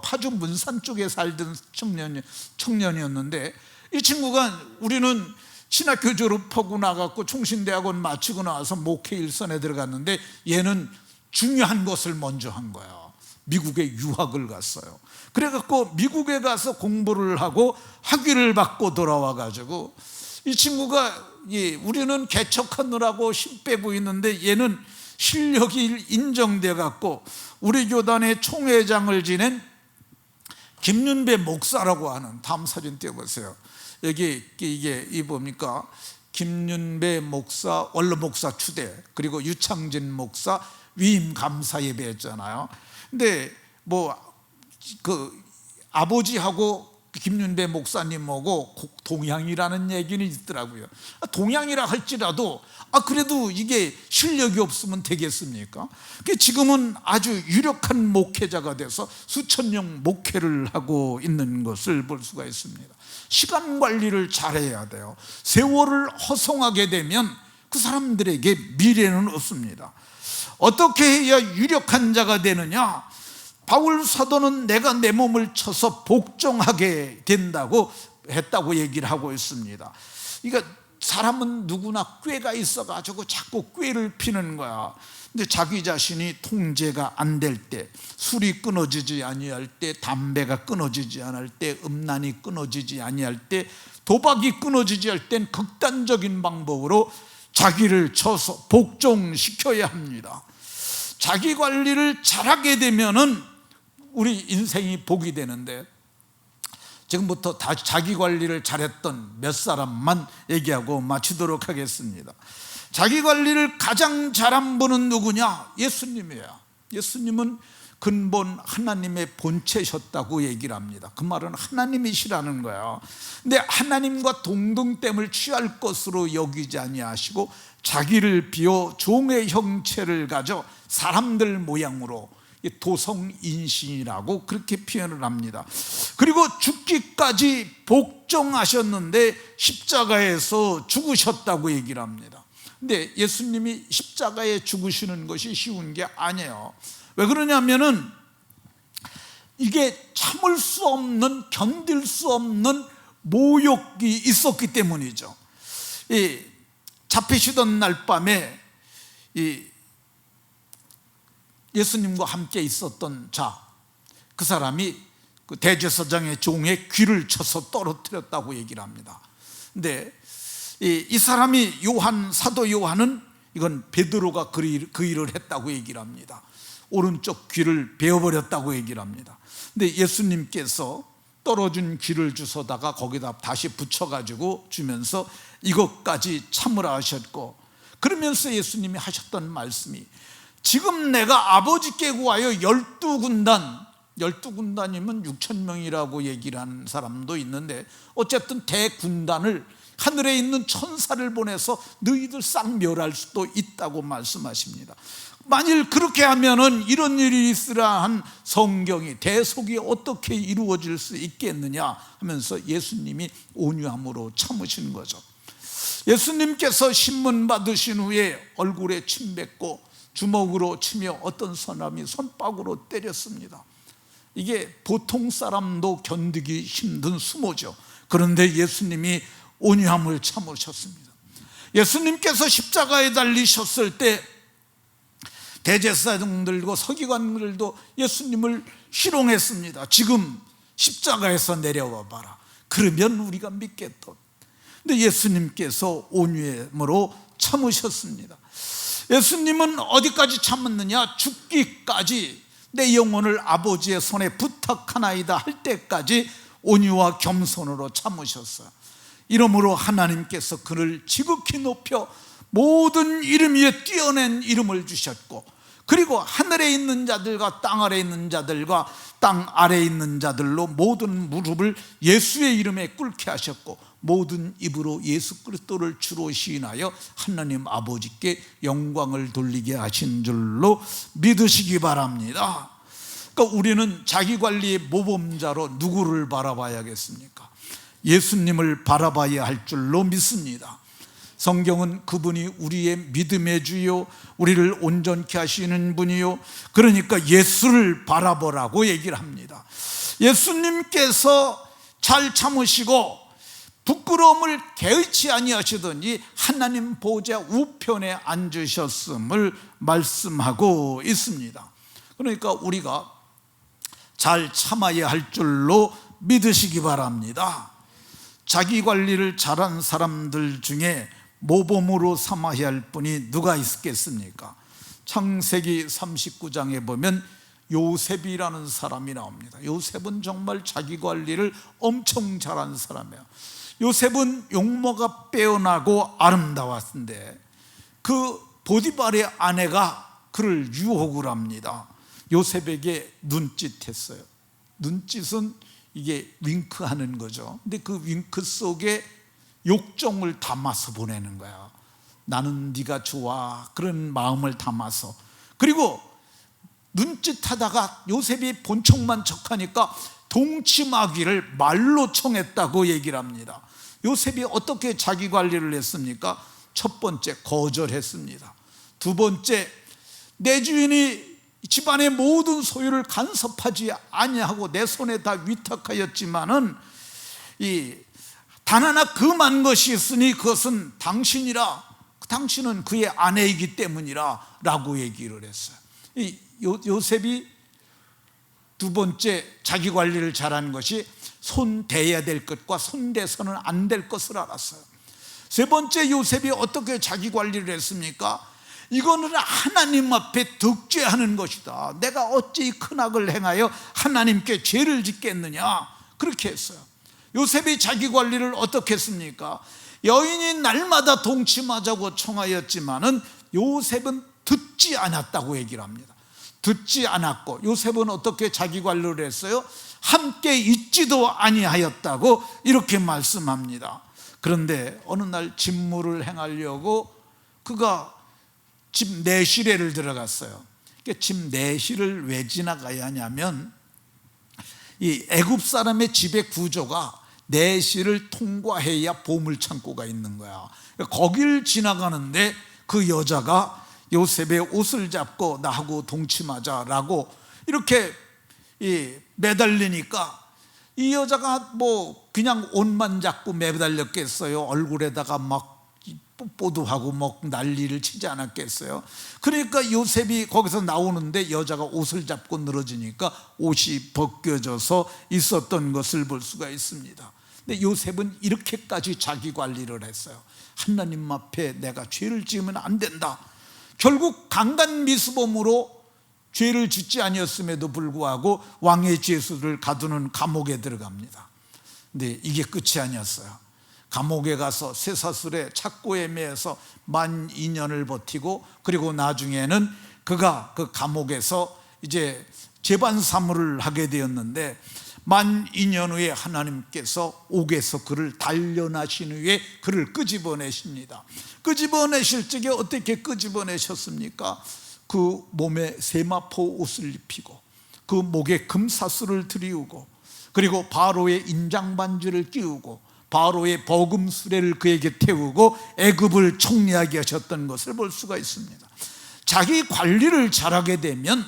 파주 문산 쪽에 살던 청년이었는데, 이 친구가, 우리는 신학교 졸업하고 나갔고 총신대학원 마치고 나와서 목회 일선에 들어갔는데, 얘는 중요한 것을 먼저 한 거야. 미국에 유학을 갔어요. 그래갖고 미국에 가서 공부를 하고 학위를 받고 돌아와가지고, 이 친구가, 우리는 개척하느라고 힘 빼고 있는데 얘는 실력이 인정돼 갖고 우리 교단의 총회장을 지낸 김윤배 목사라고 하는, 다음 사진 띄워보세요. 여기 이게 뭡니까? 김윤배 목사 원로 목사 추대, 그리고 유창진 목사 위임 감사 예배했잖아요. 근데 그 아버지하고 김윤배 목사님하고 동양이라는 얘기는 있더라고요. 동양이라 할지라도 그래도 이게 실력이 없으면 되겠습니까? 지금은 아주 유력한 목회자가 돼서 수천 명 목회를 하고 있는 것을 볼 수가 있습니다. 시간 관리를 잘해야 돼요. 세월을 허송하게 되면 그 사람들에게 미래는 없습니다. 어떻게 해야 유력한 자가 되느냐? 바울 사도는 내가 내 몸을 쳐서 복종하게 된다고 했다고 얘기를 하고 있습니다. 그러니까 사람은 누구나 꾀가 있어가지고 자꾸 꾀를 피는 거야. 근데 자기 자신이 통제가 안 될 때, 술이 끊어지지 아니할 때, 담배가 끊어지지 않을 때, 음란이 끊어지지 아니할 때, 도박이 끊어지지 할 땐 극단적인 방법으로 자기를 쳐서 복종시켜야 합니다. 자기 관리를 잘하게 되면은 우리 인생이 복이 되는데, 지금부터 다 자기 관리를 잘했던 몇 사람만 얘기하고 마치도록 하겠습니다. 자기 관리를 가장 잘한 분은 누구냐? 예수님이에요. 예수님은 근본 하나님의 본체셨다고 얘기를 합니다. 그 말은 하나님이시라는 거예요. 근데 하나님과 동등됨을 취할 것으로 여기지 아니하시고 자기를 비워 종의 형체를 가져 사람들 모양으로, 도성인신이라고 그렇게 표현을 합니다. 그리고 죽기까지 복종하셨는데 십자가에서 죽으셨다고 얘기를 합니다. 근데 예수님이 십자가에 죽으시는 것이 쉬운 게 아니에요. 왜 그러냐면은 이게 참을 수 없는, 견딜 수 없는 모욕이 있었기 때문이죠. 잡히시던 날 밤에 예수님과 함께 있었던 그 사람이 그 대제사장의 종의 귀를 쳐서 떨어뜨렸다고 얘기를 합니다. 근데 이 사람이 사도 요한은 이건 베드로가 그 일을 했다고 얘기를 합니다. 오른쪽 귀를 베어버렸다고 얘기를 합니다. 근데 예수님께서 떨어진 귀를 주워다가 거기다 다시 붙여가지고 주면서 이것까지 참으라 하셨고, 그러면서 예수님이 하셨던 말씀이, 지금 내가 아버지께 구하여 12군단, 12군단이면 6천 명이라고 얘기를 하는 사람도 있는데, 어쨌든 대군단을, 하늘에 있는 천사를 보내서 너희들 싹 멸할 수도 있다고 말씀하십니다. 만일 그렇게 하면은 이런 일이 있으라 한 성경이, 대속이 어떻게 이루어질 수 있겠느냐 하면서 예수님이 온유함으로 참으시는 거죠. 예수님께서 신문 받으신 후에 얼굴에 침 뱉고 주먹으로 치며 어떤 사람이 손바구로 때렸습니다. 이게 보통 사람도 견디기 힘든 수모죠. 그런데 예수님이 온유함을 참으셨습니다. 예수님께서 십자가에 달리셨을 때 대제사장들과 서기관들도 예수님을 희롱했습니다. 지금 십자가에서 내려와 봐라, 그러면 우리가 믿겠다. 근데 예수님께서 온유함으로 참으셨습니다. 예수님은 어디까지 참았느냐? 죽기까지, 내 영혼을 아버지의 손에 부탁하나이다 할 때까지 온유와 겸손으로 참으셨어요. 이러므로 하나님께서 그를 지극히 높여 모든 이름 위에 뛰어낸 이름을 주셨고, 그리고 하늘에 있는 자들과 땅 아래에 있는 자들과 땅 아래에 있는 자들로 모든 무릎을 예수의 이름에 꿇게 하셨고, 모든 입으로 예수 그리스도를 주로 시인하여 하나님 아버지께 영광을 돌리게 하신 줄로 믿으시기 바랍니다. 그러니까 우리는 자기관리의 모범자로 누구를 바라봐야겠습니까? 예수님을 바라봐야 할 줄로 믿습니다. 성경은 그분이 우리의 믿음의 주요, 우리를 온전케 하시는 분이요, 그러니까 예수를 바라보라고 얘기를 합니다. 예수님께서 잘 참으시고 부끄러움을 개의치 아니하시더니 하나님 보좌 우편에 앉으셨음을 말씀하고 있습니다. 그러니까 우리가 잘 참아야 할 줄로 믿으시기 바랍니다. 자기 관리를 잘한 사람들 중에 모범으로 삼아야 할 분이 누가 있겠습니까? 창세기 39장에 보면 요셉이라는 사람이 나옵니다. 요셉은 정말 자기 관리를 엄청 잘한 사람이에요. 요셉은 용모가 빼어나고 아름다웠는데 그 보디발의 아내가 그를 유혹을 합니다. 요셉에게 눈짓했어요. 눈짓은 이게 윙크하는 거죠. 근데 그 윙크 속에 욕정을 담아서 보내는 거야. 나는 네가 좋아, 그런 마음을 담아서. 그리고 눈짓하다가 요셉이 본척만 척하니까 동치마귀를 말로 청했다고 얘기를 합니다. 요셉이 어떻게 자기 관리를 했습니까? 첫 번째, 거절했습니다. 두 번째, 내 주인이 집안의 모든 소유를 간섭하지 아니하고 내 손에 다 위탁하였지만은 단 하나 금한 것이 있으니 그것은 당신이라, 당신은 그의 아내이기 때문이라 라고 얘기를 했어요. 요셉이 두 번째 자기 관리를 잘한 것이 손 대야 될 것과 손 대서는 안 될 것을 알았어요. 세 번째, 요셉이 어떻게 자기 관리를 했습니까? 이거는 하나님 앞에 득죄하는 것이다. 내가 어찌 큰 악을 행하여 하나님께 죄를 짓겠느냐, 그렇게 했어요. 요셉이 자기 관리를 어떻게 했습니까? 여인이 날마다 동침하자고 청하였지만은 요셉은 듣지 않았다고 얘기를 합니다. 듣지 않았고, 요셉은 어떻게 자기 관리를 했어요? 함께 있지도 아니하였다고 이렇게 말씀합니다. 그런데 어느 날 직무를 행하려고 그가 집 내실에를 들어갔어요. 집 내실을 왜 지나가야 하냐면, 이 애굽 사람의 집의 구조가 내실을 통과해야 보물창고가 있는 거야. 거길 지나가는데 그 여자가 요셉의 옷을 잡고 나하고 동침하자라고 이렇게 매달리니까 이 여자가 뭐 그냥 옷만 잡고 매달렸겠어요? 얼굴에다가 막 뽀뽀도 막 난리를 치지 않았겠어요? 그러니까 요셉이 거기서 나오는데 여자가 옷을 잡고 늘어지니까 옷이 벗겨져서 있었던 것을 볼 수가 있습니다. 근데 요셉은 이렇게까지 자기 관리를 했어요. 하나님 앞에 내가 죄를 지으면 안 된다. 결국 강간미수범으로 죄를 짓지 아니었음에도 불구하고 왕의 죄수를 가두는 감옥에 들어갑니다. 근데 이게 끝이 아니었어요. 감옥에 가서 쇠사슬에 착고에 매여서 12년을 버티고, 그리고 나중에는 그가 그 감옥에서 이제 재반 사무를 하게 되었는데, 12년 후에 하나님께서 옥에서 그를 단련하신 후에 그를 끄집어내십니다. 끄집어내실 적에 어떻게 끄집어내셨습니까? 그 몸에 세마포 옷을 입히고 그 목에 금사슬을 들이우고, 그리고 바로의 인장반지를 끼우고 바로의 버금 수레를 그에게 태우고 애굽을 총리하게 하셨던 것을 볼 수가 있습니다. 자기 관리를 잘하게 되면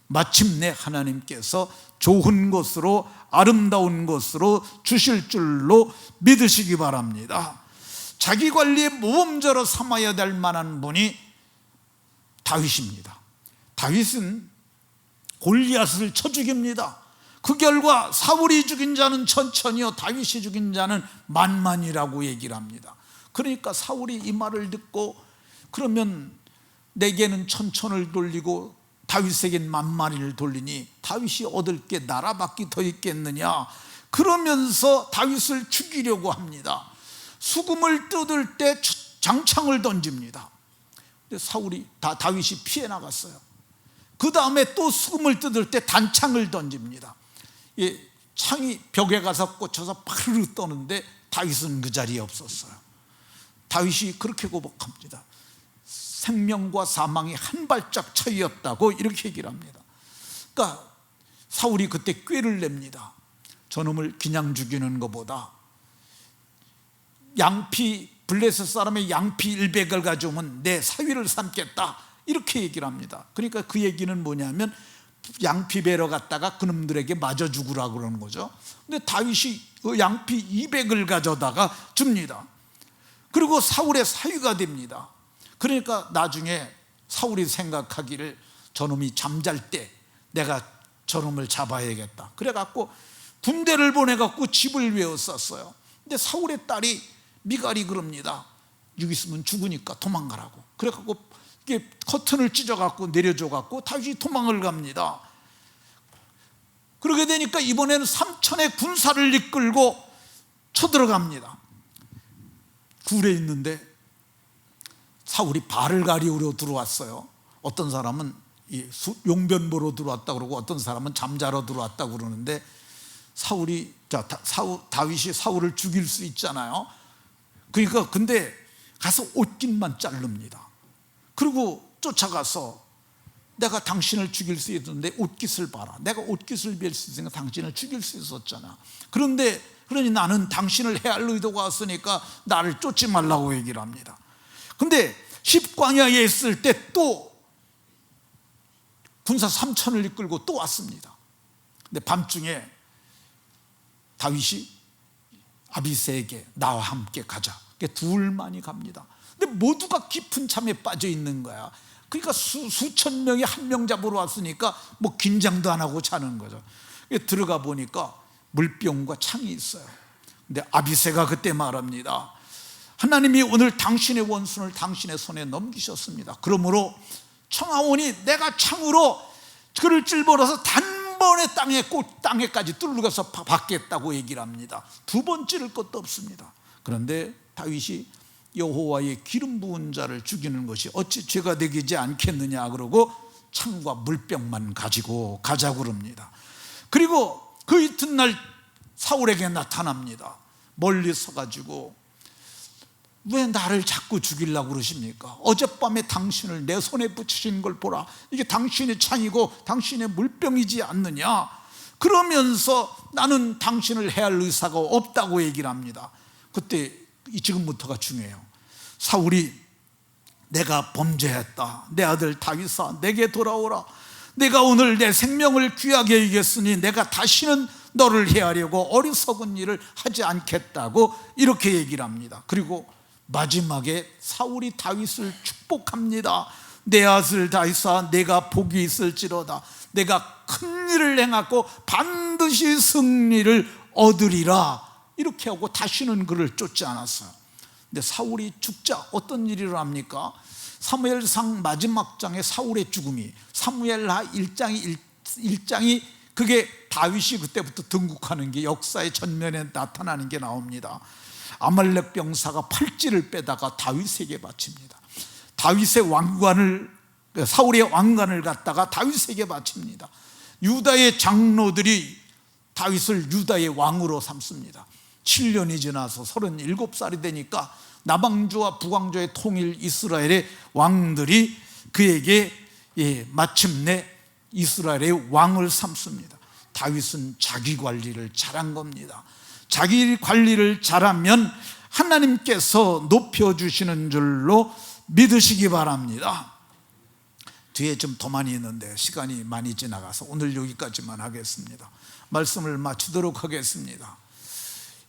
마침내 하나님께서 좋은 것으로, 아름다운 것으로 주실 줄로 믿으시기 바랍니다. 자기 관리의 모범자로 삼아야 될 만한 분이 다윗입니다. 다윗은 골리앗을 쳐 죽입니다. 그 결과 사울이 죽인 자는 천천히요 다윗이 죽인 자는 만만이라고 얘기를 합니다. 그러니까 사울이 이 말을 듣고, 그러면 내게는 천천을 돌리고 다윗에겐 만만을 돌리니 다윗이 얻을 게 나라밖에 더 있겠느냐, 그러면서 다윗을 죽이려고 합니다. 수금을 뜯을 때 장창을 던집니다. 사울이 다윗이 피해 나갔어요. 그 다음에 또 수금을 뜯을 때 단창을 던집니다. 창이 벽에 가서 꽂혀서 파르르 떠는데 다윗은 그 자리에 없었어요. 다윗이 그렇게 고백합니다. 생명과 사망이 한 발짝 차이였다고 이렇게 얘기를 합니다. 그러니까 사울이 그때 꾀를 냅니다. 저놈을 그냥 죽이는 것보다 블레셋 사람의 양피 100을 가져오면 내 사위를 삼겠다, 이렇게 얘기를 합니다. 그러니까 그 얘기는 뭐냐면 양피 베러 갔다가 그놈들에게 맞아 죽으라고 그러는 거죠. 근데 다윗이 그 양피 200을 가져다가 줍니다. 그리고 사울의 사위가 됩니다. 그러니까 나중에 사울이 생각하기를 저놈이 잠잘 때 내가 저놈을 잡아야겠다. 그래갖고 군대를 보내갖고 집을 외웠었어요. 근데 사울의 딸이 미갈이 그럽니다. 여기 있으면 죽으니까 도망가라고. 그래갖고 이게 커튼을 찢어갖고 내려줘갖고 다윗이 도망을 갑니다. 그러게 되니까 이번에는 3천의 군사를 이끌고 쳐들어갑니다. 굴에 있는데 사울이 발을 가리우려 들어왔어요. 어떤 사람은 용변 보러 들어왔다 그러고 어떤 사람은 잠자러 들어왔다 그러는데 다윗이 사울을 죽일 수 있잖아요. 그러니까 근데 가서 옷깃만 자릅니다. 그리고 쫓아가서 내가 당신을 죽일 수 있었는데 옷깃을 봐라. 내가 옷깃을 뵐 수 있으니까 당신을 죽일 수 있었잖아. 그러니 나는 당신을 해할 의도가 왔으니까 나를 쫓지 말라고 얘기를 합니다. 근데 십광야에 있을 때 또 군사 3,000을 이끌고 또 왔습니다. 근데 밤중에 다윗이 아비새에게 나와 함께 가자. 둘만이 갑니다. 근데 모두가 깊은 잠에 빠져 있는 거야. 그러니까 수천 명이 한 명 잡으러 왔으니까 뭐 긴장도 안 하고 자는 거죠. 들어가 보니까 물병과 창이 있어요. 근데 아비새가 그때 말합니다. 하나님이 오늘 당신의 원수를 당신의 손에 넘기셨습니다. 그러므로 청하오니 내가 창으로 그를 찔러서 단번에 땅에까지 뚫어서 받겠다고 얘기를 합니다. 두 번 찌를 것도 없습니다. 그런데 다윗이 여호와의 기름 부은 자를 죽이는 것이 어찌 죄가 되지 않겠느냐 그러고 창과 물병만 가지고 가자고 그럽니다. 그리고 그 이튿날 사울에게 나타납니다. 멀리 서가지고 왜 나를 자꾸 죽이려고 그러십니까? 어젯밤에 당신을 내 손에 붙이신 걸 보라. 이게 당신의 창이고 당신의 물병이지 않느냐. 그러면서 나는 당신을 해할 의사가 없다고 얘기를 합니다. 그때 지금부터가 중요해요. 사울이 내가 범죄했다. 내 아들 다윗아 내게 돌아오라. 내가 오늘 내 생명을 귀하게 여겼으니 내가 다시는 너를 해하려고 어리석은 일을 하지 않겠다고 이렇게 얘기를 합니다. 그리고 마지막에 사울이 다윗을 축복합니다. 내 아들 다윗아 내가 복이 있을지로다. 내가 큰 일을 행하고 반드시 승리를 얻으리라. 이렇게 하고 다시는 그를 쫓지 않았어요. 근데 사울이 죽자 어떤 일이 일어납니까? 사무엘상 마지막 장의 사울의 죽음이 사무엘하 1장이 그게 다윗이 그때부터 등극하는 게 역사의 전면에 나타나는 게 나옵니다. 아말렉 병사가 팔찌를 빼다가 다윗에게 바칩니다. 사울의 왕관을 갖다가 다윗에게 바칩니다. 유다의 장로들이 다윗을 유다의 왕으로 삼습니다. 7년이 지나서 37살이 되니까 남왕조와 북왕조의 통일 이스라엘의 왕들이 그에게 마침내 이스라엘의 왕을 삼습니다. 다윗은 자기 관리를 잘한 겁니다. 자기 관리를 잘하면 하나님께서 높여주시는 줄로 믿으시기 바랍니다. 뒤에 좀 더 많이 있는데 시간이 많이 지나가서 오늘 여기까지만 하겠습니다. 말씀을 마치도록 하겠습니다.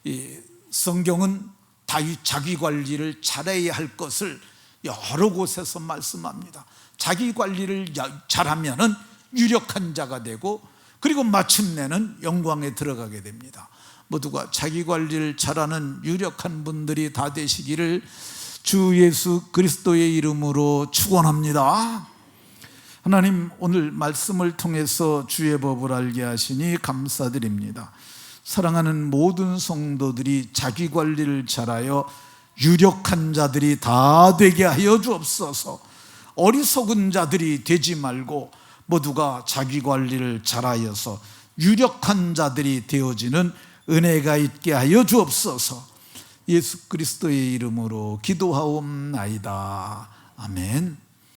이 성경은 다윗 자기 관리를 잘해야 할 것을 여러 곳에서 말씀합니다. 자기 관리를 잘하면 유력한 자가 되고 그리고 마침내는 영광에 들어가게 됩니다. 모두가 자기 관리를 잘하는 유력한 분들이 다 되시기를 주 예수 그리스도의 이름으로 축원합니다. 하나님 오늘 말씀을 통해서 주의 법을 알게 하시니 감사드립니다. 사랑하는 모든 성도들이 자기 관리를 잘하여 유력한 자들이 다 되게 하여 주옵소서. 어리석은 자들이 되지 말고 모두가 자기 관리를 잘하여서 유력한 자들이 되어지는 은혜가 있게 하여 주옵소서. 예수 그리스도의 이름으로 기도하옵나이다. 아멘.